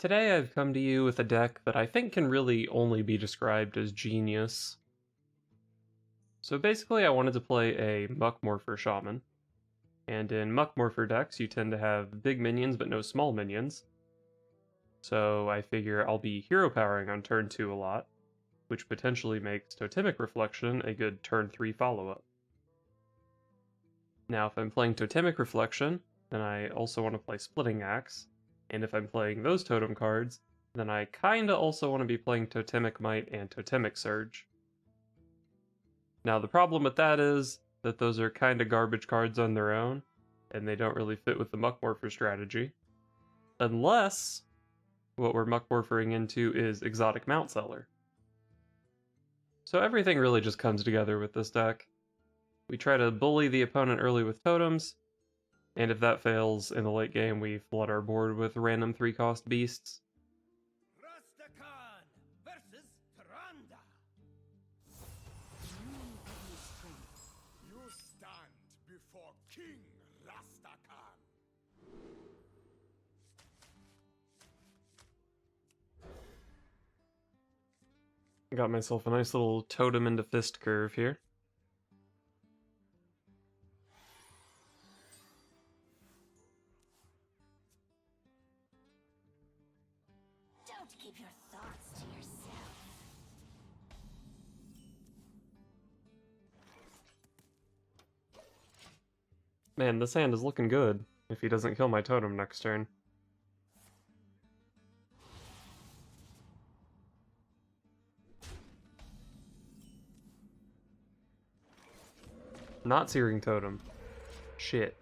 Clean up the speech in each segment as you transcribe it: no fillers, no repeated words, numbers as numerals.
Today I've come to you with a deck that I think can really only be described as genius. So basically I wanted to play a Muckmorpher Shaman, and in Muckmorpher decks you tend to have big minions but no small minions. So I figure I'll be hero powering on turn 2 a lot, which potentially makes Totemic Reflection a good turn 3 follow-up. Now if I'm playing Totemic Reflection, then I also want to play Splitting Axe, and if I'm playing those totem cards, then I kinda also want to be playing Totemic Might and Totemic Surge. Now the problem with that is that those are kinda garbage cards on their own, and they don't really fit with the Muckmorpher strategy. Unless what we're Muckmorphering into is Exotic Mountseller. So everything really just comes together with this deck. We try to bully the opponent early with totems, and if that fails in the late game, we flood our board with random 3-cost beasts. Versus Tyrande. You stand before King Rastakan. Got myself a nice little totem into fist curve here. Don't keep your thoughts to yourself. Man, this hand is looking good, if he doesn't kill my totem next turn. Not Searing Totem. Shit.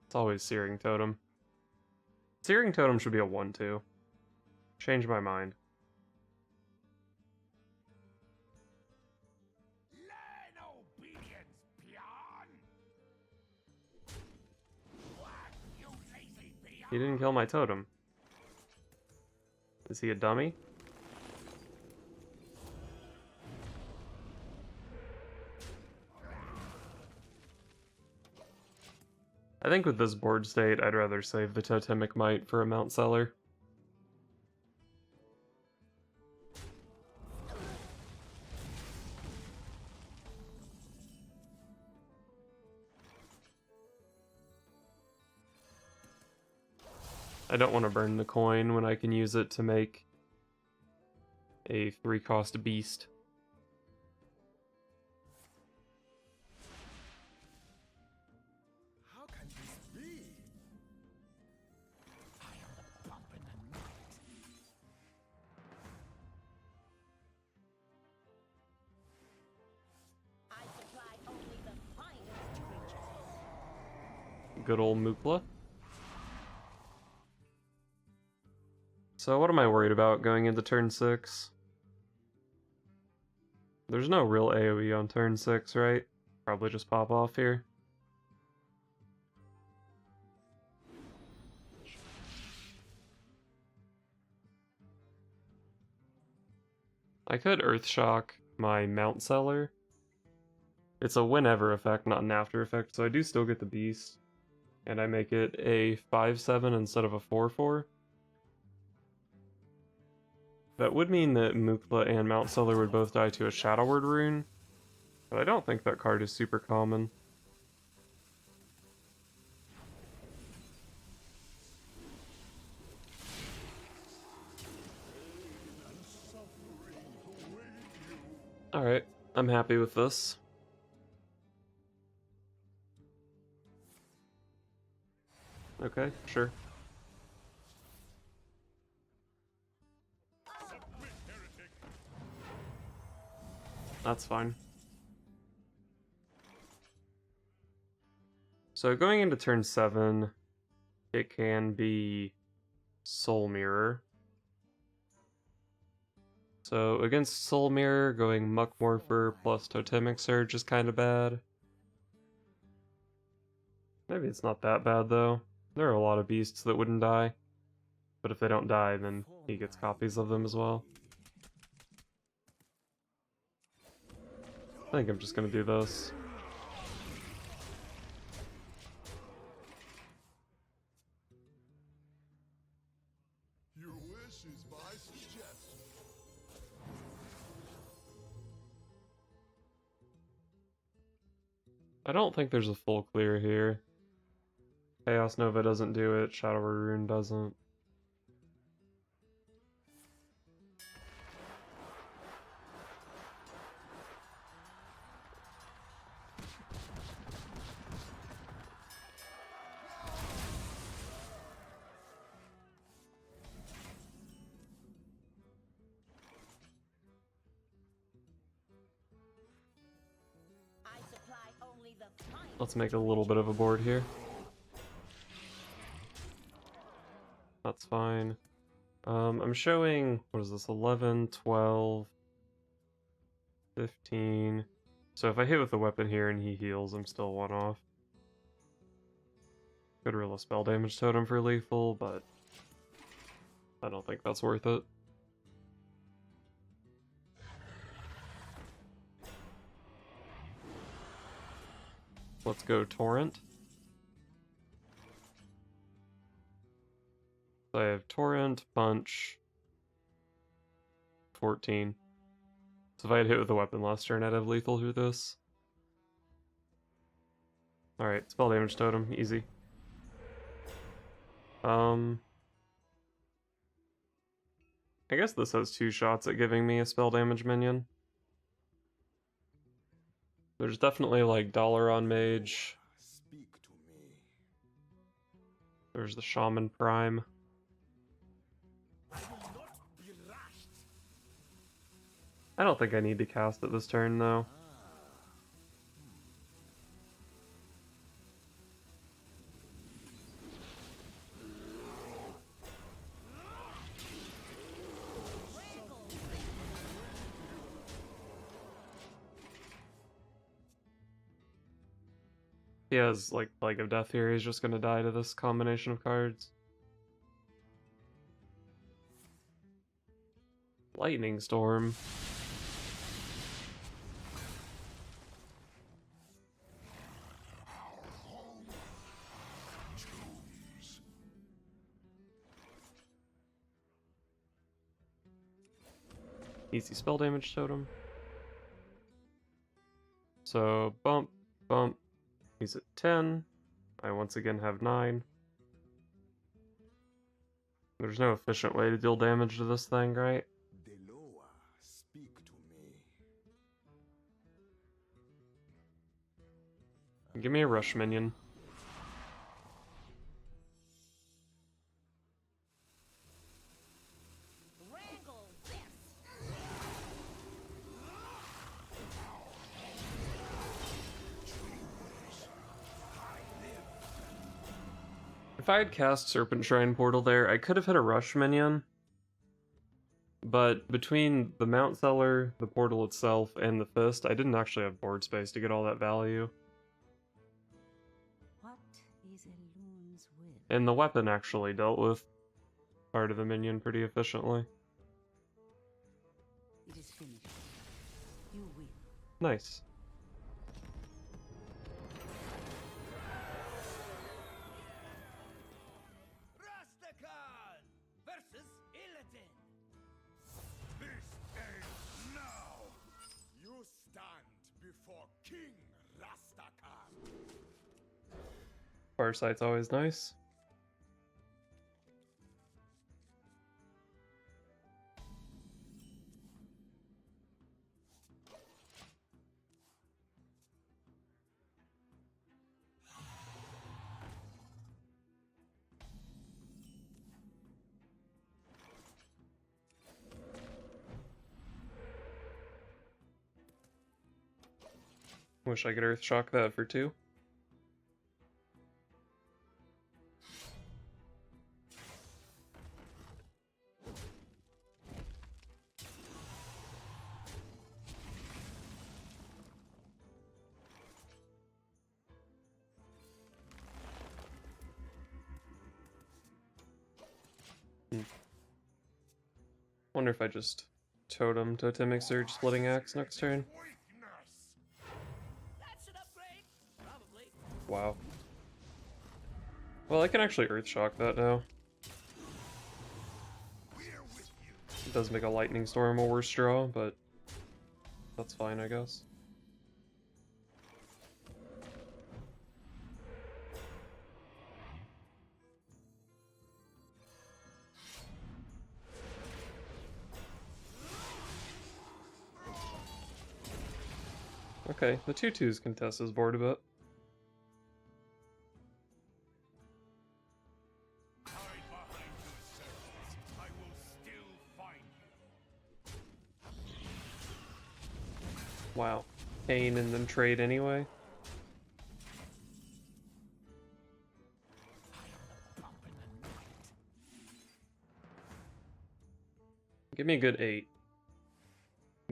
It's always Searing Totem. Searing Totem should be a 1-2. Change my mind. Learn obedience, peon. What, you lazy peon? He didn't kill my totem. Is he a dummy? I think with this board state, I'd rather save the Totemic Might for a Mountseller. I don't want to burn the coin when I can use it to make a 3-cost beast. How can this be? I am the bump in the night. I supply only the finest creatures. Good old Mukla. So what am I worried about going into turn 6? There's no real AoE on turn 6, right? Probably just pop off here. I could Earthshock my Mountseller. It's a whenever effect, not an after effect, so I do still get the beast. And I make it a 5/7 instead of a 4/4. That would mean that Mukla and Mountseller would both die to a Shadow Word rune, but I don't think that card is super common. Alright, I'm happy with this. Okay, sure. That's fine. So going into turn 7, it can be Soul Mirror. So against Soul Mirror, going Muckmorpher plus Totemic Surge is kind of bad. Maybe it's not that bad though. There are a lot of beasts that wouldn't die. But if they don't die, then he gets copies of them as well. I think I'm just gonna do this. This is my suggestion. I don't think there's a full clear here. Chaos Nova doesn't do it, Shadow Rune doesn't. I supply only the finest. Let's make a little bit of a board here. That's fine. I'm showing, what is this, 11, 12, 15. So if I hit with the weapon here and he heals, I'm still one off. Could roll a spell damage totem for lethal, but I don't think that's worth it. Let's go Torrent. So I have Torrent, Punch, 14. So if I had hit with the weapon last turn, I'd have lethal through this. Alright, spell damage totem, easy. I guess this has 2 shots at giving me a spell damage minion. There's definitely like Dalaran Mage. Speak to me. There's the Shaman Prime. I will not be rushed. I don't think I need to cast it this turn though. He has like Plague of Death here, he's just gonna die to this combination of cards. Lightning Storm. Easy spell damage totem. So bump, bump. He's at 10. I once again have 9. There's no efficient way to deal damage to this thing, right? Deloa, speak to me. Give me a rush minion. Wrangle this. If I had cast Serpent Shrine Portal there, I could have hit a rush minion. But between the Mountseller, the portal itself, and the fist, I didn't actually have board space to get all that value. What is a loon's will? And the weapon actually dealt with part of the minion pretty efficiently. It is finished. You win. Nice. Rastakan versus Illidan. This ends now. You stand before King Rastakan. Farsight's always nice. Wish I could Earth Shock that for 2. Wonder if I just Totem, Totemic Surge, Splitting Axe next turn. Weakness. That's an upgrade. Probably. Wow. Well, I can actually Earth Shock that now. We're does make a Lightning Storm a worse draw, but that's fine, I guess. Okay, the 2/2s contest his board a bit. Hide behind your circles. I will still find you. Wow. Kane and then trade anyway. Give me a good 8.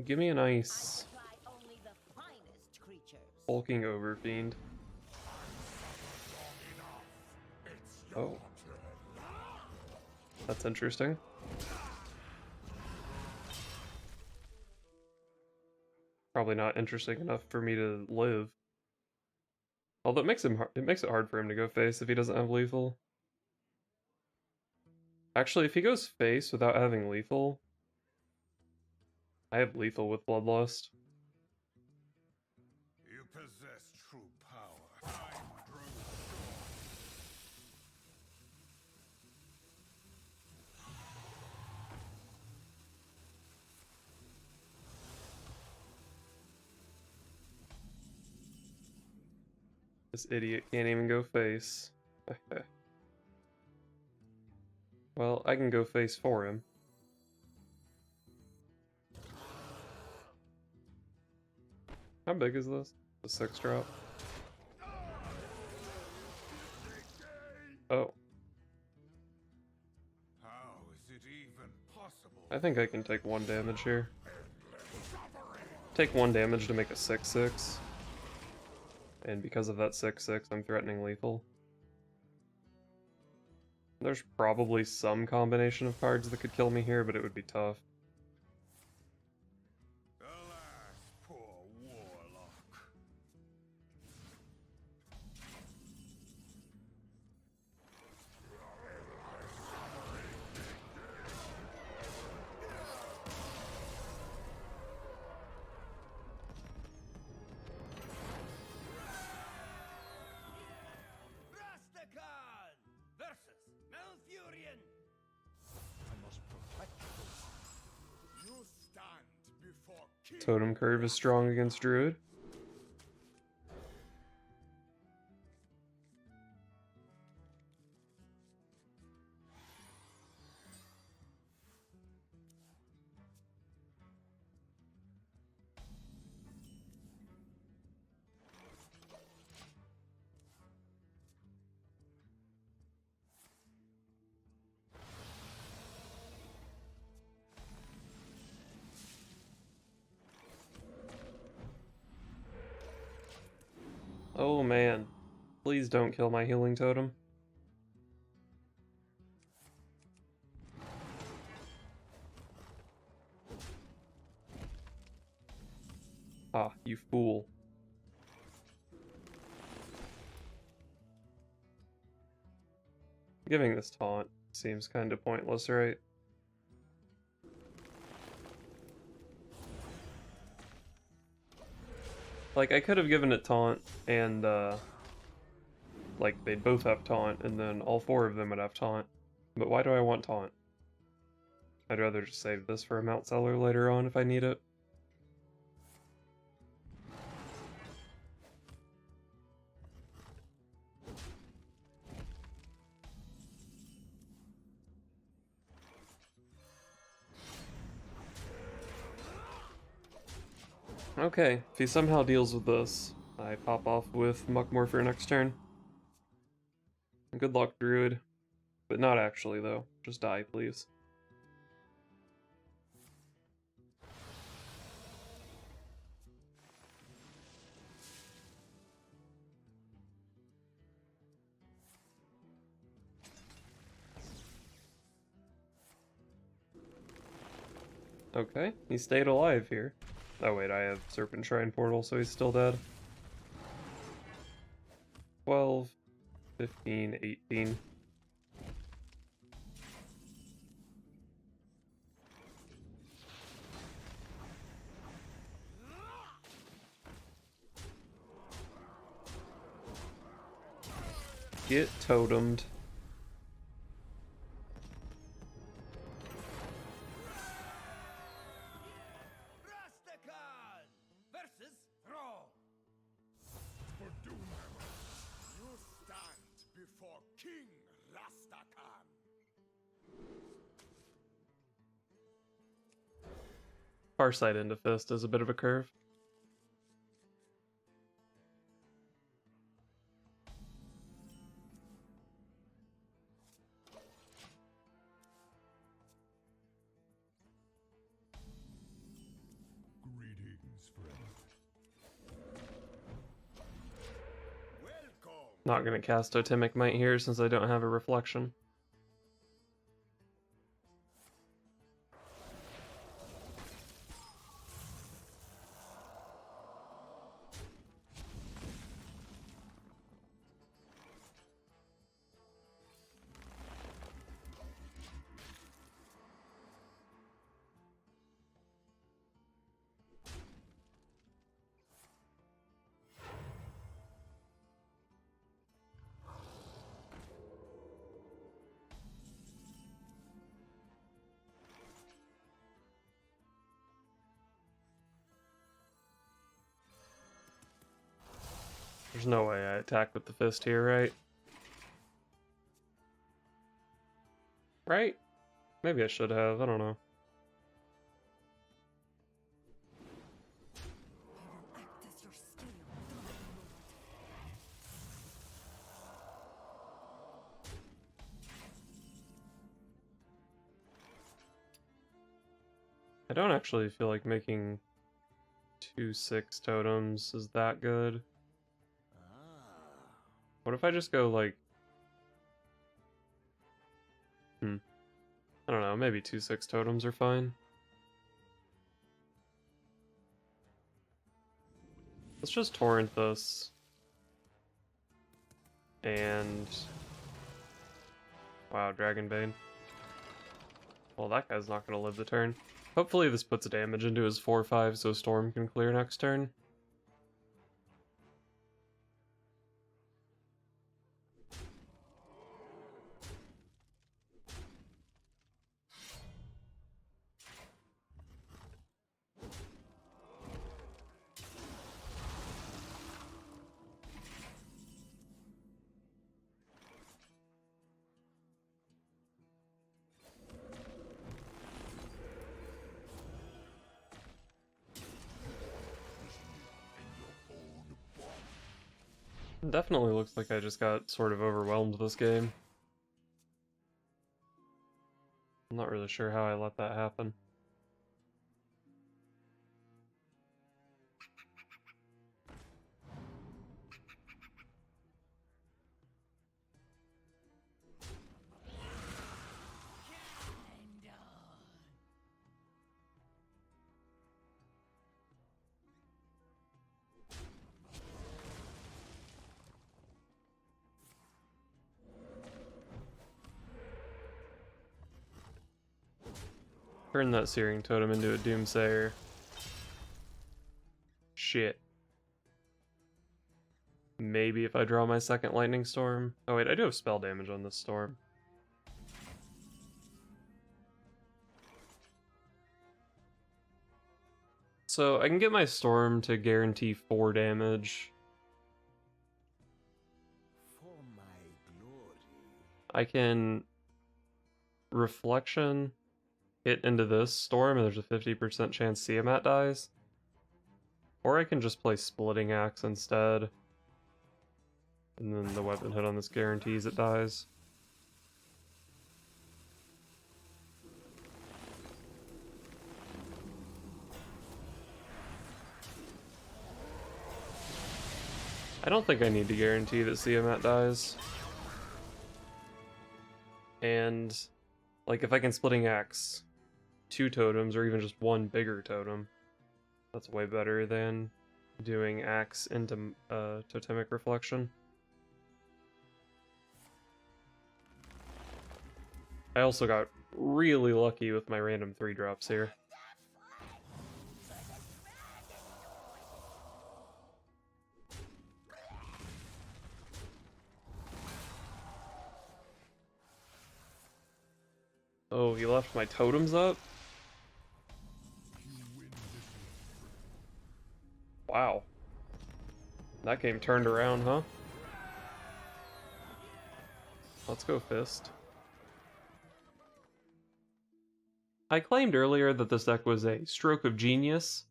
Give me a nice Fly only the finest creatures. hulking overfiend. Oh. That's interesting. Probably not interesting enough for me to live. Although it makes it hard for him to go face if he doesn't have lethal. Actually, if he goes face without having lethal, I have lethal with Bloodlust. You possess true power. I'm Druid. This idiot can't even go face. Well, I can go face for him. How big is this? The 6 drop? Oh, How is it even possible? I think I can take 1 damage here. Take 1 damage to make a 6/6. And because of that 6/6, I'm threatening lethal. There's probably some combination of cards that could kill me here, but it would be tough. Alas, poor warlock. Rastakan versus Malfurion. I must protect you. You stand before King. Totem curve is strong against Druid. Oh man, please don't kill my healing totem. Ah, you fool. Giving this taunt seems kind of pointless, right? Like, I could have given it taunt, and, like, they'd both have taunt, and then all 4 of them would have taunt. But why do I want taunt? I'd rather just save this for a Mountseller later on if I need it. Okay, if he somehow deals with this, I pop off with Muckmorpher next turn. Good luck, Druid. But not actually, though. Just die, please. Okay, he stayed alive here. Oh wait, I have Serpent Shrine Portal, so he's still dead. 12, 15, 18. Get totemed. Rastakan versus Thrawn. For doom. You stand before King Rastakan. Farsight into Fist is a bit of a curve. Greetings, friend. Welcome. Not gonna cast Totemic Might here since I don't have a reflection. There's no way I attack with the Fist here, right? Right? Maybe I should have, I don't know. Act as your scale. I don't actually feel like making 2/6 totems is that good. What if I just go like... I don't know, maybe 2/6 totems are fine. Let's just torrent this. And... Wow, Dragonbane. Well, that guy's not going to live the turn. Hopefully this puts damage into his 4/5 so Storm can clear next turn. Definitely looks like I just got sort of overwhelmed this game. I'm not really sure how I let that happen. Turn that Searing Totem into a Doomsayer. Shit. Maybe if I draw my second Lightning Storm. Oh wait, I do have spell damage on this storm. So I can get my Storm to guarantee 4 damage. For my glory. I can Reflection, hit into this Storm, and there's a 50% chance Tiamat dies. Or I can just play Splitting Axe instead. And then the weapon hit on this guarantees it dies. I don't think I need to guarantee that Tiamat dies. And, like, if I can Splitting Axe 2 totems, or even just 1 bigger totem, that's way better than doing Axe into Totemic Reflection. I also got really lucky with my random 3-drops here. Oh, he left my totems up? Wow. That game turned around, huh? Let's go Fist. I claimed earlier that this deck was a stroke of genius,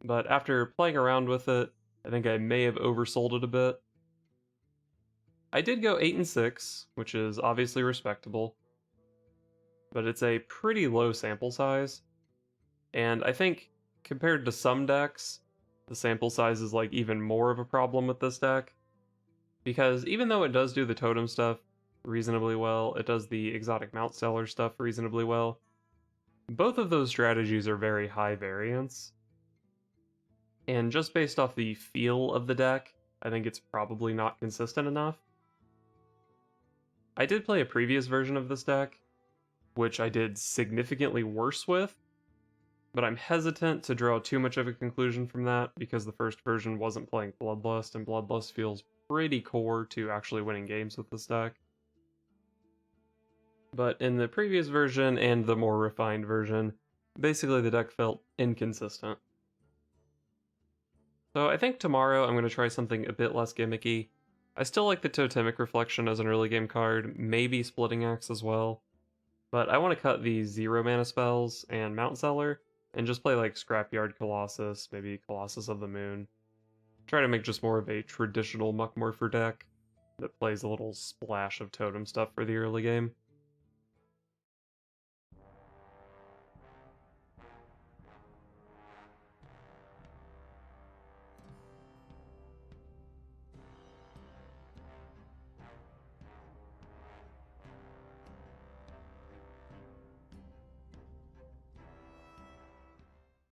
but after playing around with it, I think I may have oversold it a bit. I did go 8 and 6, which is obviously respectable, but it's a pretty low sample size, and I think compared to some decks, the sample size is like even more of a problem with this deck, because even though it does do the totem stuff reasonably well, it does the exotic Mountseller stuff reasonably well, both of those strategies are very high variance. And just based off the feel of the deck, I think it's probably not consistent enough. I did play a previous version of this deck, which I did significantly worse with, but I'm hesitant to draw too much of a conclusion from that because the first version wasn't playing Bloodlust, and Bloodlust feels pretty core to actually winning games with this deck. But in the previous version and the more refined version, basically the deck felt inconsistent. So I think tomorrow I'm going to try something a bit less gimmicky. I still like the Totemic Reflection as an early game card, maybe Splitting Axe as well, but I want to cut the 0 mana spells and Mountseller, and just play like Scrapyard Colossus, maybe Colossus of the Moon. Try to make just more of a traditional Muckmorpher deck that plays a little splash of totem stuff for the early game.